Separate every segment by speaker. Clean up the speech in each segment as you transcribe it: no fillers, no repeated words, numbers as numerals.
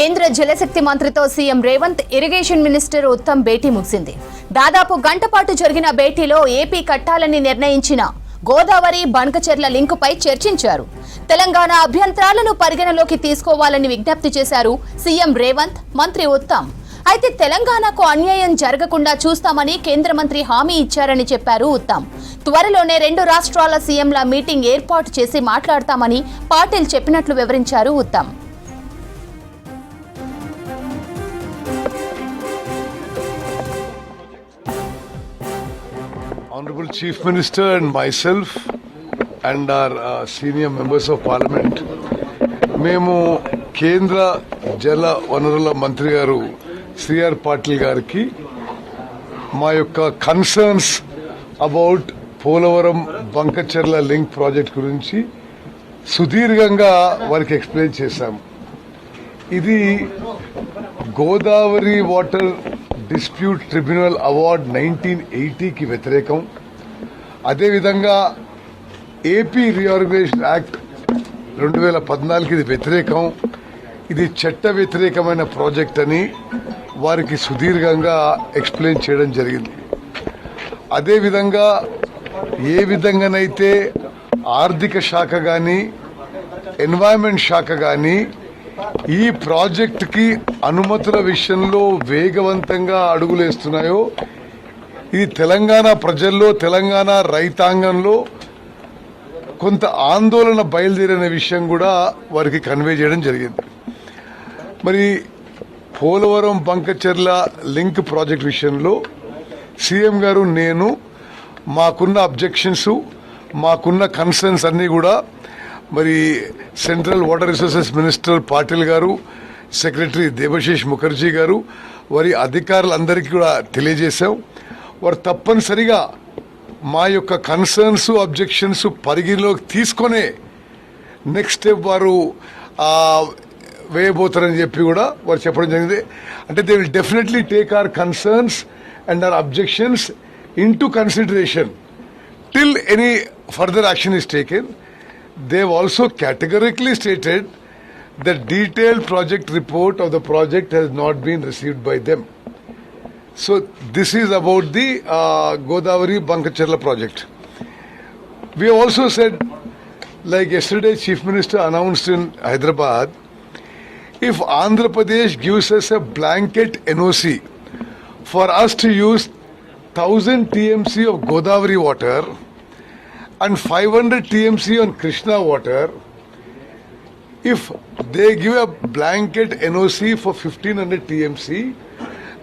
Speaker 1: కేంద్ర జలశక్తి మంత్రితో CM Revanth, irrigation minister Uttam భేటీ ముగిసింది. దాదాపు గంట పాటు జరిగిన భేటీలో ఏపీ కట్టాలని నిర్ణయించిన గోదావరి బంకచెర్ల లింకుపై చర్చించారు. తెలంగాణ అభ్యంతరాలను పరిగణలోకి తీసుకోవాలని విజ్ఞప్తి చేశారు సీఎం రేవంత్, మంత్రి ఉత్తమ్. అయితే తెలంగాణకు అన్యాయం జరగకుండా చూస్తామని కేంద్ర మంత్రి హామీ ఇచ్చారని చెప్పారు ఉత్తమ్. త్వరలోనే 2 రాష్ట్రాల సీఎంల మీటింగ్ ఏర్పాటు చేసి మాట్లాడతామని పాటిల్ చెప్పినట్లు వివరించారు Uttam.
Speaker 2: Honorable Chief Minister and myself and our senior members of Parliament, మేము కేంద్ర జల వనరుల మంత్రి గారు శ్రీఆర్ పాటిల్ గారికి మా యొక్క concerns about Polavaram Banakacherla link project గురించి సుదీర్ఘంగా వారికి ఎక్స్ప్లెయిన్ చేశాము. ఇది Godavari water dispute tribunal award 1980కి వ్యతిరేకం. అదేవిధంగా ఏపీ రీఆర్గనైజేషన్ యాక్ట్ 2014కి ఇది వ్యతిరేకం. ఇది చట్ట వ్యతిరేకమైన ప్రాజెక్ట్ అని వారికి సుదీర్ఘంగా ఎక్స్ప్లెయిన్ చేయడం జరిగింది. అదేవిధంగా ఏ విధంగానైతే ఆర్థిక శాఖ కానీ ఎన్వైరన్మెంట్ శాఖ కానీ ఈ ప్రాజెక్టుకి అనుమతుల విషయంలో వేగవంతంగా అడుగులేస్తున్నాయో, ఇది తెలంగాణ ప్రజల్లో, తెలంగాణ రైతాంగంలో కొంత ఆందోళన బయలుదేరిన విషయం కూడా వారికి కన్వే చేయడం జరిగింది. మరి పోలవరం బంకచెర్ల లింక్ ప్రాజెక్ట్ విషయంలో సీఎం గారు, నేను మాకున్న అబ్జెక్షన్స్, మాకున్న కన్సర్న్స్ అన్నీ కూడా మరి central water resources minister Patil గారు, సెక్రటరీ దేబశిష్ ముఖర్జీ గారు, వారి అధికారులందరికీ కూడా తెలియజేశాం. వారు తప్పనిసరిగా మా యొక్క కన్సర్న్స్, అబ్జెక్షన్స్ పరిగణలోకి తీసుకొనే నెక్స్ట్ స్టెప్ వారు వేయబోతారని చెప్పి కూడా వారు చెప్పడం జరిగింది. అంటే they will definitely take our concerns and hour objections into consideration till any further action is taken. They have also categorically stated that detailed project report of the project has not been received by them. So this is about the Godavari Bankacherla project. We have also said, like yesterday Chief Minister announced in Hyderabad, if Andhra Pradesh gives us a blanket NOC for us to use 1000 TMC of Godavari water and 500 TMC on Krishna water, if they give a blanket NOC for 1500 TMC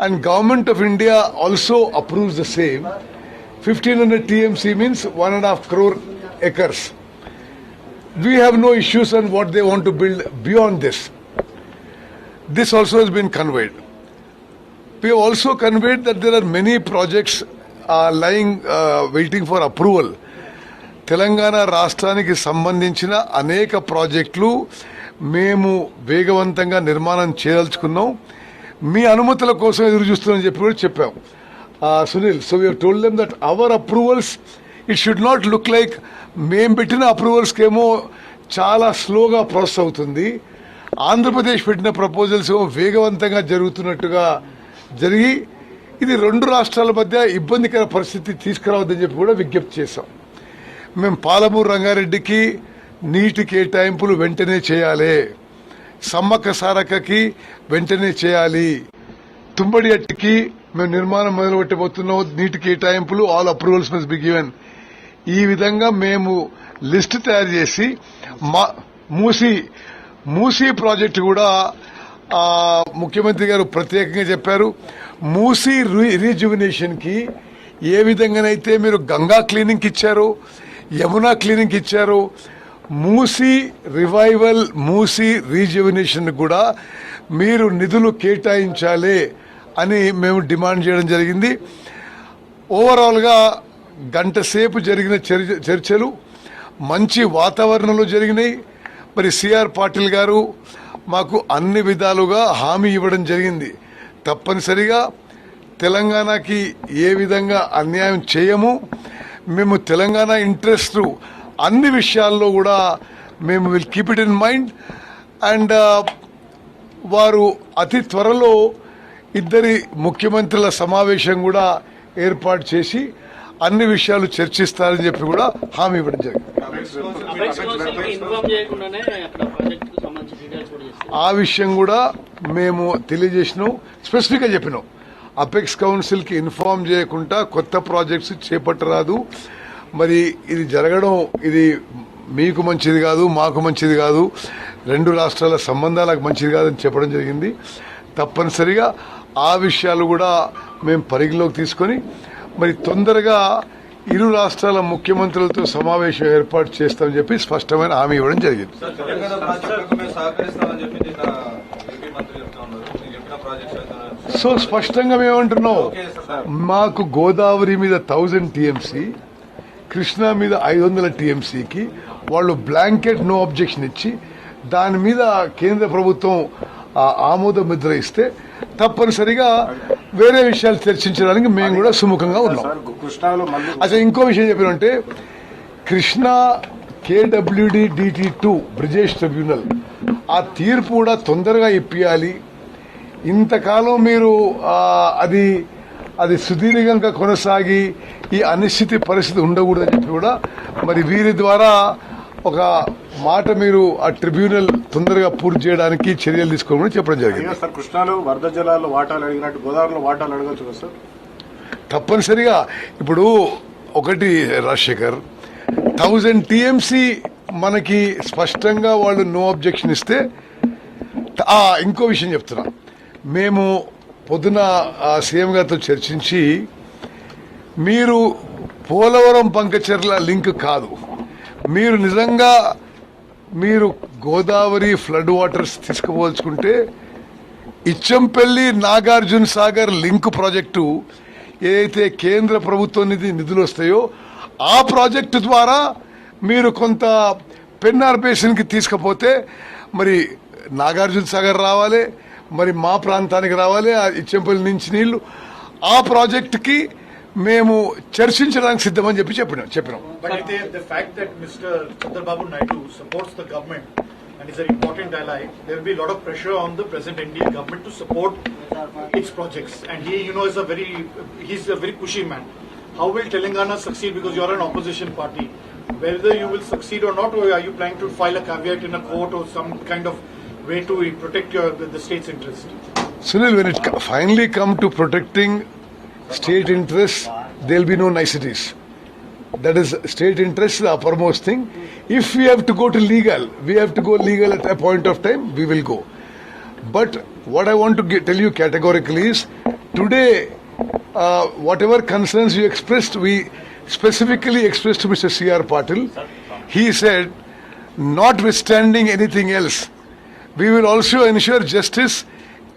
Speaker 2: and Government of India also approves the same, 1500 TMC means 1.5 crore acres. We have no issues on what they want to build beyond this. This also has been conveyed. We have also conveyed that there are many projects lying waiting for approval. Telangana రాష్ట్రానికి సంబంధించిన అనేక ప్రాజెక్టులు మేము వేగవంతంగా నిర్మాణం చేయదలుచుకున్నాం. మీ అనుమతుల కోసం ఎదురు చూస్తున్నామని చెప్పి కూడా చెప్పాం. Sunil, so we told them that hour approvals, it should not look like మేము పెట్టిన అప్రూవల్స్కి ఏమో చాలా స్లోగా ప్రాసెస్ అవుతుంది, ఆంధ్రప్రదేశ్ పెట్టిన ప్రపోజల్స్ ఏమో వేగవంతంగా జరుగుతున్నట్టుగా జరిగి ఇది 2 రాష్ట్రాల మధ్య ఇబ్బందికర పరిస్థితి తీసుకురావద్దని చెప్పి కూడా విజ్ఞప్తి చేశాం. మేము పాలమూరు రంగారెడ్డికి నీటి కేటాయింపులు వెంటనే చేయాలి, సమ్మక్క సారక్కకి వెంటనే చేయాలి, తుంబడి అట్టికి మేము నిర్మాణం మొదలుపెట్టబోతున్నాం, నీటి కేటాయింపులు all approvals must be given. ఈ విధంగా మేము లిస్ట్ తయారు చేసి మూసీ ప్రాజెక్టు కూడా ముఖ్యమంత్రి గారు ప్రత్యేకంగా చెప్పారు. మూసీ రీజువినేషన్ కి ఏ విధంగానైతే మీరు గంగా క్లీనింగ్ ఇచ్చారో, యమునా క్లీనింగ్ ఇచ్చారు, మూసీ రివైవల్, మూసీ రీజువినేషన్ కూడా మీరు నిధులు కేటాయించాలి అని మేము డిమాండ్ చేయడం జరిగింది. ఓవరాల్గా గంట సేపు జరిగిన చర్చలు మంచి వాతావరణంలో జరిగినాయి. మరి సిఆర్ పాటిల్ గారు మాకు అన్ని విధాలుగా హామీ ఇవ్వడం జరిగింది. తప్పనిసరిగా తెలంగాణకి ఏ విధంగా అన్యాయం చేయము, మేము తెలంగాణ ఇంట్రెస్ట్ అన్ని విషయాల్లో కూడా మేము will keep it in mind. And వారు అతి త్వరలో ఇద్దరి ముఖ్యమంత్రుల సమావేశం కూడా ఏర్పాటు చేసి అన్ని విషయాలు చర్చిస్తారని చెప్పి కూడా హామీ ఇవ్వడం జరిగింది. ఆ విషయం కూడా మేము తెలియజేసినాం, స్పెసిఫిక్గా చెప్పినాం. అపెక్స్ కౌన్సిల్కి ఇన్ఫార్మ్ చేయకుండా కొత్త ప్రాజెక్ట్స్ చేపట్టరాదు. మరి ఇది జరగడం ఇది మీకు మంచిది కాదు, మాకు మంచిది కాదు, రెండు రాష్ట్రాల సంబంధాలకు మంచిది కాదని చెప్పడం జరిగింది. తప్పనిసరిగా ఆ విషయాలు కూడా మేము పరిగణలోకి తీసుకొని మరి తొందరగా ఇరు రాష్ట్రాల ముఖ్యమంత్రులతో సమావేశం ఏర్పాటు చేస్తామని చెప్పి స్పష్టమైన హామీ ఇవ్వడం జరిగింది. సో స్పష్టంగా మేమంటున్నాం, మాకు గోదావరి మీద 1000 టీఎంసీ, కృష్ణా మీద 500 టీఎంసీకి వాళ్ళు బ్లాంకెట్ నో అబ్జెక్షన్ ఇచ్చి దాని మీద కేంద్ర ప్రభుత్వం ఆమోద ముద్ర ఇస్తే తప్పనిసరిగా వేరే విషయాలు చర్చించడానికి మేము కూడా సుముఖంగా ఉన్నాం. అసలు ఇంకో విషయం చెప్పినంటే Krishna KWD DT2 Brijesh tribunal ఆ తీర్పు కూడా తొందరగా ఇప్పియాలి. ఇంతకాలం మీరు అది సుదీర్ఘంగా కొనసాగి ఈ అనిశ్చిత పరిస్థితి ఉండకూడదని చెప్పి కూడా మరి వీరి ద్వారా ఒక మాట మీరు ఆ ట్రిబ్యునల్ తొందరగా పూర్తి చేయడానికి చర్యలు తీసుకోమని చెప్పడం జరిగింది.
Speaker 3: సార్, కృష్ణాలో వరద జలాల్లో వాటాలు అడిగినట్టు గోదావరిలో వాటాలు అడగచ్చు కదా సార్?
Speaker 2: తప్పనిసరిగా ఇప్పుడు ఒకటి రాజశేఖర్, 1000 టీఎంసీ మనకి స్పష్టంగా వాళ్ళు నో అబ్జెక్షన్ ఇస్తే ఇంకో విషయం చెప్తున్నా, మేము పొద్దున సీఎం గారితో చర్చించి మీరు పోలవరం పంకచర్ల లింక్ కాదు, మీరు నిజంగా మీరు గోదావరి ఫ్లడ్ వాటర్స్ తీసుకుపోల్చుకుంటే ఇచ్చంపల్లి నాగార్జున సాగర్ లింక్ ప్రాజెక్టు ఏదైతే కేంద్ర ప్రభుత్వం నిధులు వస్తాయో ఆ ప్రాజెక్టు ద్వారా మీరు కొంత పెన్నార్ బేసిన్కి తీసుకుపోతే మరి నాగార్జున సాగర్ రావాలి, మరి మా ప్రాంతానికి రావాలి, ఆ ఇచ్చంపల్లి నుంచి నీళ్లు ఆ ప్రాజెక్టుకి మేము చర్చించడానికి సిద్ధమని చెప్పి చెప్పినాం.
Speaker 4: But the fact that Mr. Chandrababu Naidu supports the government and is an important ally, there will be a lot of pressure on the present NDA government to support its projects. And he, he's a very pushy man. How will Telangana succeed? Because you are an opposition party. Whether you will succeed or not, or are you planning to file a caveat in a court or some kind of way to protect the state's interest?
Speaker 2: Sunil, when it finally come to protecting state interests, there will be no niceties. That is, state interests is the uppermost thing. If we have to go to legal, we have to go legal at a point of time, we will go. But what I want to tell you categorically is, today, whatever concerns you expressed, we specifically expressed to Mr. C.R. Patil. He said, notwithstanding anything else, we will also ensure justice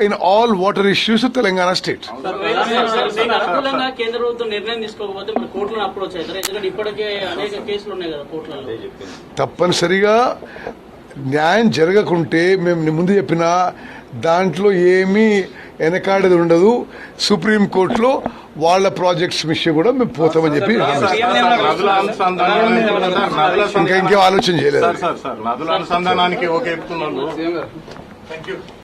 Speaker 2: in all water issues of Telangana state.
Speaker 5: అనుకూలంగా కేంద్ర ప్రభుత్వం నిర్ణయం తీసుకోకపోతే మరి కోర్టులను approach అవుతారు, ఎందుకంటే ఇప్పటికే అనేక కేసులు ఉన్నాయి కదా కోర్టులలో.
Speaker 2: తప్పనిసరిగా న్యాయం జరగకుంటే మేము ముందు చెప్పిన దాంట్లో ఏమీ వెనకాడేది ఉండదు. సుప్రీం కోర్టులో వాళ్ళ ప్రాజెక్ట్స్ విషయం కూడా మేము పోతామని చెప్పి ఇంకేం ఆలోచన చేయలేదు.
Speaker 3: నదుల అనుసంధానానికి ఓకే చెప్తున్నారు.